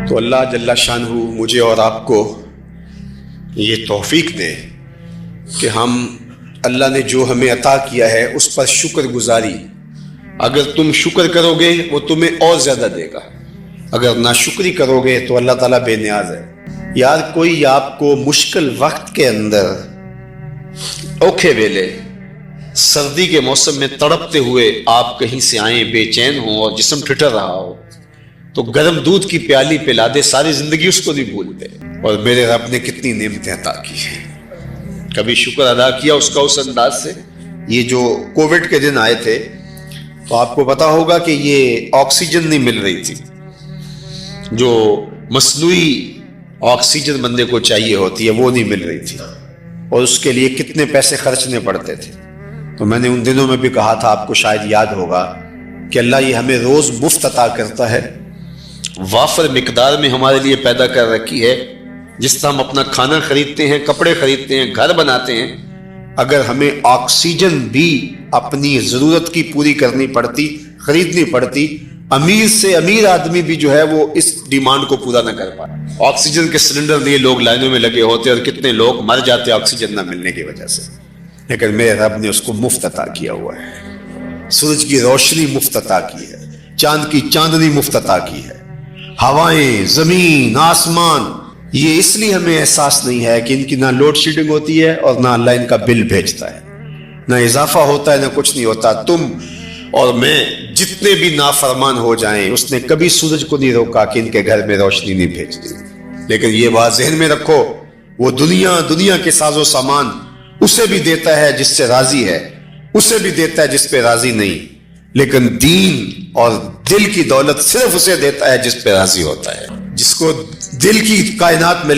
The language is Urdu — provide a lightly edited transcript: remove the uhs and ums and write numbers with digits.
تو اللہ جل شانہ مجھے اور آپ کو یہ توفیق دے کہ ہم اللہ نے جو ہمیں عطا کیا ہے اس پر شکر گزاری، اگر تم شکر کرو گے وہ تمہیں اور زیادہ دے گا، اگر ناشکری کرو گے تو اللہ تعالیٰ بے نیاز ہے۔ یار کوئی آپ کو مشکل وقت کے اندر اوکھے ویلے سردی کے موسم میں تڑپتے ہوئے آپ کہیں سے آئیں، بے چین ہوں اور جسم ٹھٹر رہا ہو تو گرم دودھ کی پیالی پلا دے، ساری زندگی اس کو نہیں بھولتے۔ اور میرے رب نے کتنی نعمتیں عطا کی ہیں، کبھی شکر ادا کیا اس کا اس انداز سے۔ یہ جو کووڈ کے دن آئے تھے تو آپ کو پتا ہوگا کہ یہ آکسیجن نہیں مل رہی تھی، جو مصنوعی آکسیجن بندے کو چاہیے ہوتی ہے وہ نہیں مل رہی تھی، اور اس کے لیے کتنے پیسے خرچنے پڑتے تھے۔ تو میں نے ان دنوں میں بھی کہا تھا، آپ کو شاید یاد ہوگا کہ اللہ یہ ہمیں روز مفت عطا کرتا ہے، وافر مقدار میں ہمارے لیے پیدا کر رکھی ہے۔ جس طرح ہم اپنا کھانا خریدتے ہیں، کپڑے خریدتے ہیں، گھر بناتے ہیں، اگر ہمیں آکسیجن بھی اپنی ضرورت کی پوری کرنی پڑتی، خریدنی پڑتی، امیر سے امیر آدمی بھی جو ہے وہ اس ڈیمانڈ کو پورا نہ کر پائے۔ آکسیجن کے سلنڈر لیے لوگ لائنوں میں لگے ہوتے اور کتنے لوگ مر جاتے آکسیجن نہ ملنے کی وجہ سے، لیکن میرے رب نے اس کو مفت عطا کیا ہوا ہے۔ سورج کی روشنی مفت عطا کی ہے، چاند کی چاندنی مفت عطا کی ہے، ہوائیں، زمین، آسمان۔ یہ اس لیے ہمیں احساس نہیں ہے کہ ان کی نہ لوڈ شیڈنگ ہوتی ہے اور نہ اللہ ان کا بل بھیجتا ہے، نہ اضافہ ہوتا ہے، نہ کچھ نہیں ہوتا۔ تم اور میں جتنے بھی نافرمان ہو جائیں، اس نے کبھی سورج کو نہیں روکا کہ ان کے گھر میں روشنی نہیں بھیج دی۔ لیکن یہ بات ذہن میں رکھو، وہ دنیا کے ساز و سامان اسے بھی دیتا ہے جس سے راضی ہے، اسے بھی دیتا ہے جس پہ راضی نہیں، لیکن دین اور دل کی دولت صرف اسے دیتا ہے جس پہ راضی ہوتا ہے۔ جس کو دل کی کائنات مل